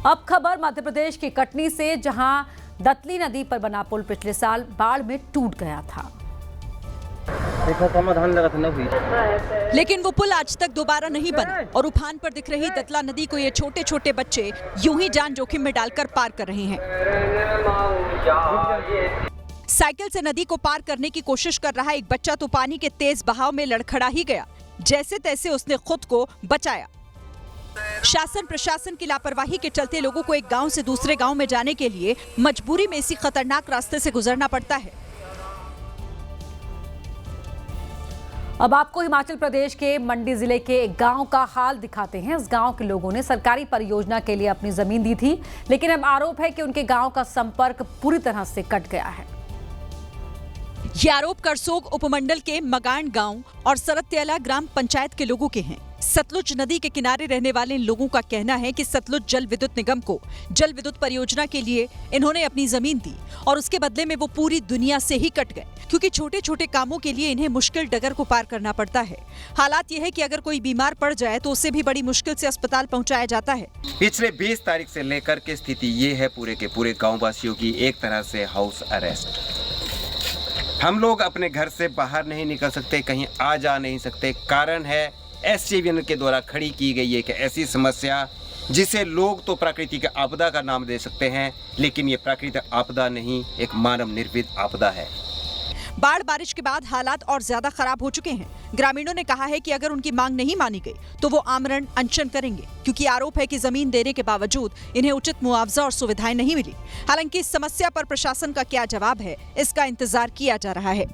अब खबर मध्य प्रदेश के कटनी से, जहां दतली नदी पर बना पुल पिछले साल बाढ़ में टूट गया था। समाधान लगा था ना हुई, लेकिन वो पुल आज तक दोबारा नहीं बना और उफान पर दिख रही दतला नदी को ये छोटे छोटे बच्चे यूं ही जान जोखिम में डालकर पार कर रहे हैं। साइकिल से नदी को पार करने की कोशिश कर रहा एक बच्चा तो पानी के तेज बहाव में लड़खड़ा ही गया। जैसे तैसे उसने खुद को बचाया। शासन प्रशासन की लापरवाही के चलते लोगों को एक गांव से दूसरे गांव में जाने के लिए मजबूरी में इसी खतरनाक रास्ते से गुजरना पड़ता है। अब आपको हिमाचल प्रदेश के मंडी जिले के एक गांव का हाल दिखाते हैं। इस गांव के लोगों ने सरकारी परियोजना के लिए अपनी जमीन दी थी, लेकिन अब आरोप है कि उनके गांव का संपर्क पूरी तरह से कट गया है। ये आरोप करसोग उपमंडल के मगान गांव और सरत्यला ग्राम पंचायत के लोगों के हैं। सतलुज नदी के किनारे रहने वाले इन लोगों का कहना है कि सतलुज जल विद्युत निगम को जल विद्युत परियोजना के लिए इन्होंने अपनी जमीन दी और उसके बदले में वो पूरी दुनिया से ही कट गए, क्योंकि छोटे छोटे कामों के लिए इन्हें मुश्किल डगर को पार करना पड़ता है। हालात ये है कि अगर कोई बीमार पड़ जाए तो उससे भी बड़ी मुश्किल से अस्पताल पहुंचाया जाता है। पिछले 20 तारीख से लेकर के स्थिति ये है पूरे के पूरे गाँव वासियों की एक तरह से हाउस अरेस्ट। हम लोग अपने घर से बाहर नहीं निकल सकते, कहीं आ जा नहीं सकते। कारण है एसजेवीएन के द्वारा खड़ी की गई एक ऐसी समस्या जिसे लोग तो प्राकृतिक आपदा का नाम दे सकते हैं, लेकिन ये प्राकृतिक आपदा नहीं, एक मानव निर्मित आपदा है। बाढ़ बारिश के बाद हालात और ज्यादा खराब हो चुके हैं। ग्रामीणों ने कहा है कि अगर उनकी मांग नहीं मानी गई तो वो आमरण अनशन करेंगे, क्योंकि आरोप है कि जमीन देने के बावजूद इन्हें उचित मुआवजा और सुविधाएं नहीं मिली। हालांकि इस समस्या पर प्रशासन का क्या जवाब है, इसका इंतजार किया जा रहा है।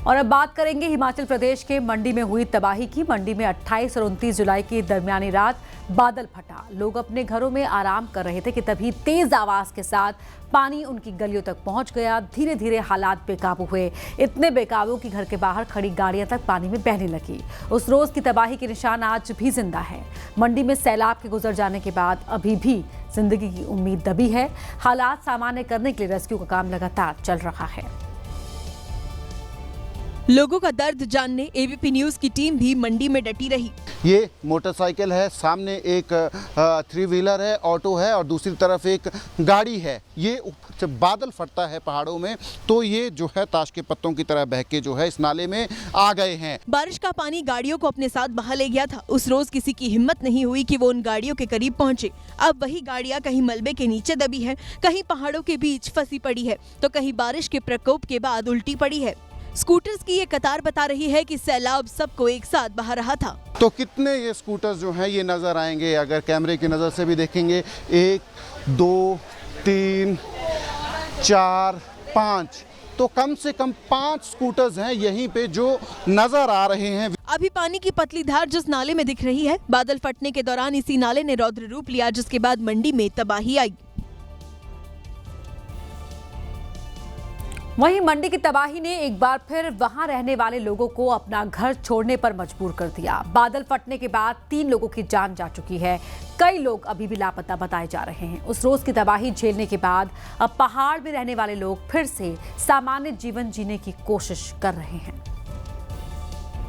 और अब बात करेंगे हिमाचल प्रदेश के मंडी में हुई तबाही की। मंडी में 28 और 29 जुलाई की दरमियानी रात बादल फटा। लोग अपने घरों में आराम कर रहे थे कि तभी तेज आवाज के साथ पानी उनकी गलियों तक पहुंच गया। धीरे धीरे हालात बेकाबू हुए, इतने बेकाबू कि घर के बाहर खड़ी गाड़ियां तक पानी में बहने लगी। उस रोज की तबाही के निशान आज भी जिंदा है। मंडी में सैलाब के गुजर जाने के बाद अभी भी जिंदगी की उम्मीद दबी है। हालात सामान्य करने के लिए रेस्क्यू का काम लगातार चल रहा है। लोगों का दर्द जानने एबीपी न्यूज की टीम भी मंडी में डटी रही। ये मोटरसाइकिल है, सामने एक 3 व्हीलर है, ऑटो है और दूसरी तरफ एक गाड़ी है। ये जब बादल फटता है पहाड़ों में तो ये जो है ताश के पत्तों की तरह बह के जो है इस नाले में आ गए हैं। बारिश का पानी गाड़ियों को अपने साथ बहा ले गया था। उस रोज किसी की हिम्मत नहीं हुई कि वो उन गाड़ियों के करीब पहुंचे। अब वही गाड़ियां कहीं मलबे के नीचे दबी है, कहीं पहाड़ों के बीच फंसी पड़ी है, तो कहीं बारिश के प्रकोप के बाद उल्टी पड़ी है। स्कूटर्स की ये कतार बता रही है कि सैलाब सबको एक साथ बहा रहा था। तो कितने ये स्कूटर्स जो हैं ये नजर आएंगे अगर कैमरे की नजर से भी देखेंगे। 1 2 3 4 5, तो कम से कम 5 स्कूटर्स हैं यहीं पे जो नजर आ रहे हैं। अभी पानी की पतली धार जिस नाले में दिख रही है, बादल फटने के दौरान इसी नाले ने रौद्र रूप लिया, जिसके बाद मंडी में तबाही आई। वहीं मंडी की तबाही ने एक बार फिर वहां रहने वाले लोगों को अपना घर छोड़ने पर मजबूर कर दिया। बादल फटने के बाद 3 लोगों की जान जा चुकी है। कई लोग अभी भी लापता बताए जा रहे हैं। उस रोज की तबाही झेलने के बाद अब पहाड़ में रहने वाले लोग फिर से सामान्य जीवन जीने की कोशिश कर रहे हैं।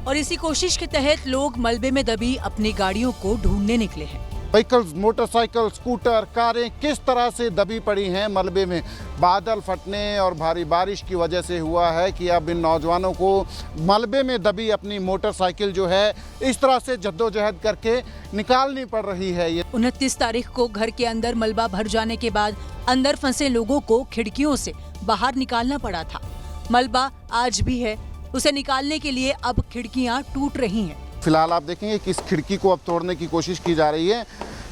और इसी कोशिश के तहत लोग मलबे में दबी अपनी गाड़ियों को ढूंढने निकले हैं। व्हीकल्स, मोटरसाइकिल, स्कूटर, कारें किस तरह से दबी पड़ी हैं मलबे में। बादल फटने और भारी बारिश की वजह से हुआ है कि अब इन नौजवानों को मलबे में दबी अपनी मोटरसाइकिल जो है इस तरह से जद्दोजहद करके निकालनी पड़ रही है। ये 29 तारीख को घर के अंदर मलबा भर जाने के बाद अंदर फंसे लोगों को खिड़कियों से बाहर निकालना पड़ा था। मलबा आज भी है, उसे निकालने के लिए अब खिड़कियां टूट रही हैं। फिलहाल आप देखेंगे कि इस खिड़की को अब तोड़ने की कोशिश की जा रही है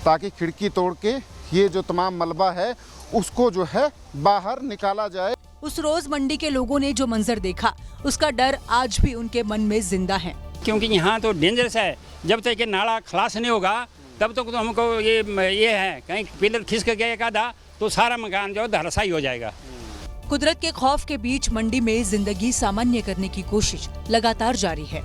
ताकि खिड़की तोड़ के ये जो तमाम मलबा है उसको जो है बाहर निकाला जाए। उस रोज मंडी के लोगों ने जो मंजर देखा उसका डर आज भी उनके मन में जिंदा है, क्योंकि यहाँ तो डेंजरस है। जब तक ये नाला खलास नहीं होगा तब तक तो हमको ये है कहीं पिलर खिसक गया एक आधा तो सारा मकान जो धराशायी हो जाएगा। कुदरत के खौफ के बीच मंडी में जिंदगी सामान्य करने की कोशिश लगातार जारी है।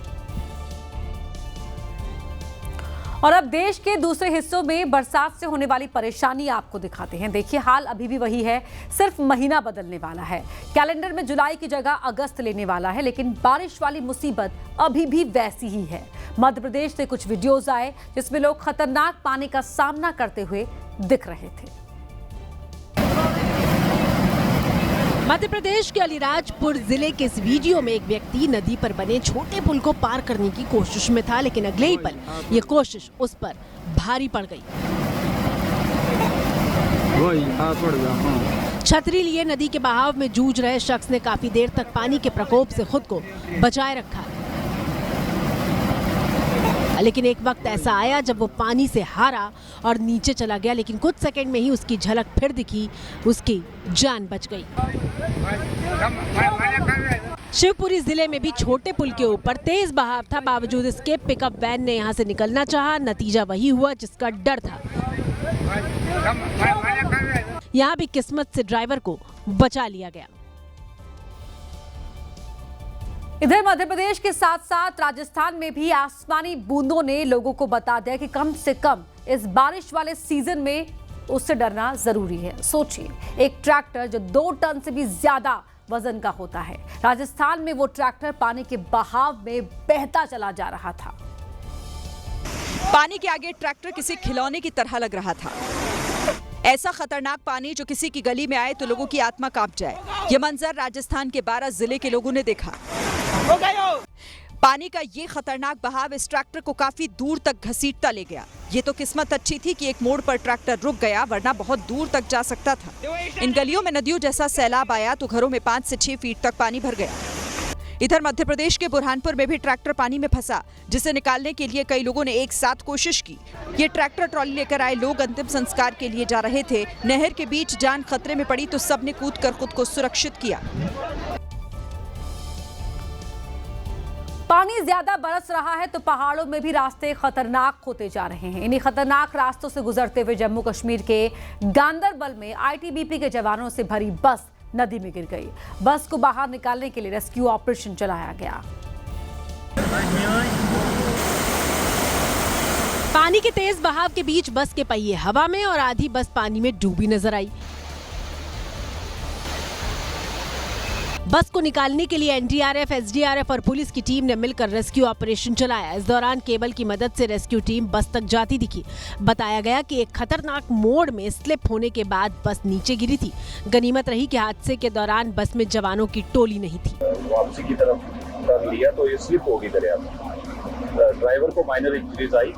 और अब देश के दूसरे हिस्सों में बरसात से होने वाली परेशानी आपको दिखाते हैं। देखिए, हाल अभी भी वही है, सिर्फ महीना बदलने वाला है। कैलेंडर में जुलाई की जगह अगस्त लेने वाला है, लेकिन बारिश वाली मुसीबत अभी भी वैसी ही है। मध्य प्रदेश से कुछ वीडियोस आए जिसमें लोग खतरनाक पानी का सामना करते हुए दिख रहे थे। मध्य प्रदेश के अलीराजपुर जिले के इस वीडियो में एक व्यक्ति नदी पर बने छोटे पुल को पार करने की कोशिश में था, लेकिन अगले ही पल ये कोशिश उस पर भारी पड़ गई। छतरी लिए नदी के बहाव में जूझ रहे शख्स ने काफी देर तक पानी के प्रकोप से खुद को बचाए रखा, लेकिन एक वक्त ऐसा आया जब वो पानी से हारा और नीचे चला गया, लेकिन कुछ सेकंड में ही उसकी झलक फिर दिखी, उसकी जान बच गई। शिवपुरी जिले में भी छोटे पुल के ऊपर तेज बहाव था, बावजूद इसके पिकअप वैन ने यहां से निकलना चाहा। नतीजा वही हुआ जिसका डर था। यहां भी किस्मत से ड्राइवर को बचा लिया गया। इधर मध्य प्रदेश के साथ साथ राजस्थान में भी आसमानी बूंदों ने लोगों को बता दिया कि कम से कम इस बारिश वाले सीजन में उससे डरना जरूरी है। सोचिए, एक ट्रैक्टर जो 2 टन से भी ज्यादा वजन का होता है, राजस्थान में वो ट्रैक्टर पानी के बहाव में बहता चला जा रहा था। पानी के आगे ट्रैक्टर किसी खिलौने की तरह लग रहा था। ऐसा खतरनाक पानी जो किसी की गली में आए तो लोगों की आत्मा कांप जाए। ये मंजर राजस्थान के 12 जिले के लोगों ने देखा। पानी का ये खतरनाक बहाव इस ट्रैक्टर को काफी दूर तक घसीटता ले गया। ये तो किस्मत अच्छी थी कि एक मोड़ पर ट्रैक्टर रुक गया, वरना बहुत दूर तक जा सकता था। इन गलियों में नदियों जैसा सैलाब आया तो घरों में 5 से 6 फीट तक पानी भर गया। इधर मध्य प्रदेश के बुरहानपुर में भी ट्रैक्टर पानी में फंसा, जिसे निकालने के लिए कई लोगों ने एक साथ कोशिश की। ये ट्रैक्टर ट्रॉली लेकर आए लोग अंतिम संस्कार के लिए जा रहे थे। नहर के बीच जान खतरे में पड़ी तो सबने कूदकर खुद को सुरक्षित किया। पानी ज्यादा बरस रहा है तो पहाड़ों में भी रास्ते खतरनाक होते जा रहे हैं। इन्हीं खतरनाक रास्तों से गुजरते हुए जम्मू कश्मीर के गांदरबल में आईटीबीपी के जवानों से भरी बस नदी में गिर गई। बस को बाहर निकालने के लिए रेस्क्यू ऑपरेशन चलाया गया। पानी के तेज बहाव के बीच बस के पहिए हवा में और आधी बस पानी में डूबी नजर आई। बस को निकालने के लिए एनडीआरएफ, एसडीआरएफ और पुलिस की टीम ने मिलकर रेस्क्यू ऑपरेशन चलाया। इस दौरान केबल की मदद से रेस्क्यू टीम बस तक जाती दिखी। बताया गया कि एक खतरनाक मोड़ में स्लिप होने के बाद बस नीचे गिरी थी। गनीमत रही कि हादसे के दौरान बस में जवानों की टोली नहीं थी। वापसी की तरफ कर लिया तो ये स्लिप होगी दरिया में। ड्राइवर को माइनर इंजरीज आई,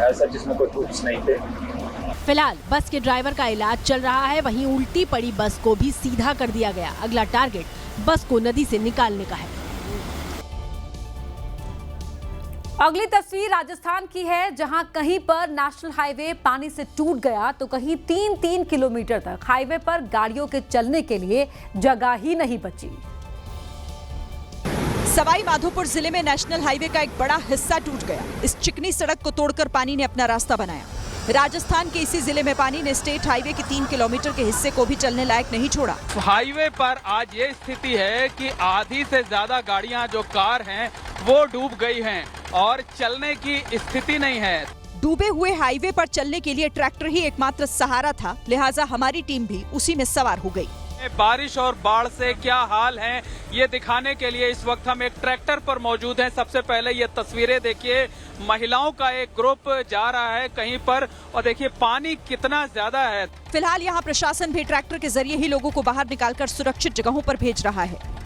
ऐसा जिसमें कोई ट्रूप्स नहीं थे। फिलहाल बस के ड्राइवर का इलाज चल रहा है। वहीं उल्टी पड़ी बस को भी सीधा कर दिया गया। अगला टारगेट बस को नदी से निकालने का है। अगली तस्वीर राजस्थान की है, जहां कहीं पर नेशनल हाईवे पानी से टूट गया तो कहीं 3-3 किलोमीटर तक हाईवे पर गाड़ियों के चलने के लिए जगह ही नहीं बची। सवाई माधोपुर जिले में नेशनल हाईवे का एक बड़ा हिस्सा टूट गया। इस चिकनी सड़क को तोड़कर पानी ने अपना रास्ता बनाया। राजस्थान के इसी जिले में पानी ने स्टेट हाईवे के 3 किलोमीटर के हिस्से को भी चलने लायक नहीं छोड़ा। हाईवे पर आज ये स्थिति है कि आधी से ज्यादा गाड़ियां जो कार हैं वो डूब गई हैं और चलने की स्थिति नहीं है। डूबे हुए हाईवे पर चलने के लिए ट्रैक्टर ही एकमात्र सहारा था, लिहाजा हमारी टीम भी उसी में सवार हो गई। बारिश और बाढ़ से क्या हाल है ये दिखाने के लिए इस वक्त हम एक ट्रैक्टर पर मौजूद हैं। सबसे पहले ये तस्वीरें देखिए, महिलाओं का एक ग्रुप जा रहा है कहीं पर और देखिए पानी कितना ज्यादा है। फिलहाल यहाँ प्रशासन भी ट्रैक्टर के जरिए ही लोगों को बाहर निकालकर सुरक्षित जगहों पर भेज रहा है।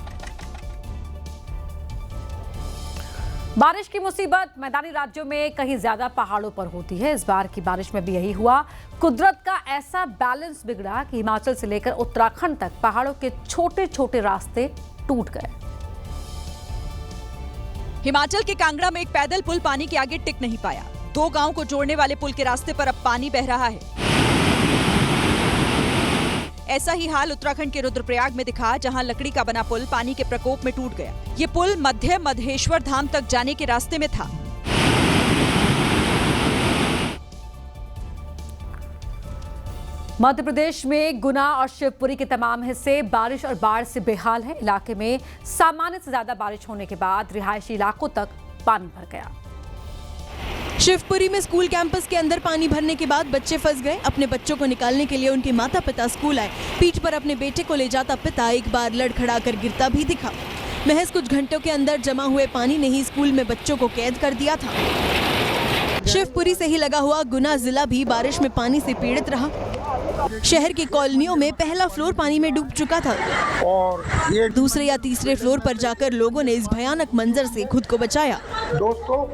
बारिश की मुसीबत मैदानी राज्यों में कहीं ज्यादा पहाड़ों पर होती है। इस बार की बारिश में भी यही हुआ। कुदरत का ऐसा बैलेंस बिगड़ा कि हिमाचल से लेकर उत्तराखंड तक पहाड़ों के छोटे छोटे रास्ते टूट गए। हिमाचल के कांगड़ा में एक पैदल पुल पानी के आगे टिक नहीं पाया। 2 गांव को जोड़ने वाले पुल के रास्ते पर अब पानी बह रहा है। ऐसा ही हाल उत्तराखंड के रुद्रप्रयाग में दिखा, जहां लकड़ी का बना पुल पानी के प्रकोप में टूट गया। ये पुल मध्य मधेश्वर धाम तक जाने के रास्ते में था। मध्य प्रदेश में गुना और शिवपुरी के तमाम हिस्से बारिश और बाढ़ से बेहाल हैं। इलाके में सामान्य से ज्यादा बारिश होने के बाद रिहायशी इलाकों तक पानी भर गया। शिवपुरी में स्कूल कैंपस के अंदर पानी भरने के बाद बच्चे फंस गए। अपने बच्चों को निकालने के लिए उनके माता पिता स्कूल आए। पीठ पर अपने बेटे को ले जाता पिता एक बार लड़खड़ाकर गिरता भी दिखा। महज कुछ घंटों के अंदर जमा हुए पानी ने ही स्कूल में बच्चों को कैद कर दिया था। शिवपुरी से ही लगा हुआ गुना जिला भी बारिश में पानी से पीड़ित रहा। शहर की कॉलोनियों में पहला फ्लोर पानी में डूब चुका था और दूसरे या तीसरे फ्लोर पर जाकर लोगों ने इस भयानक मंजर से खुद को बचाया। दोस्तों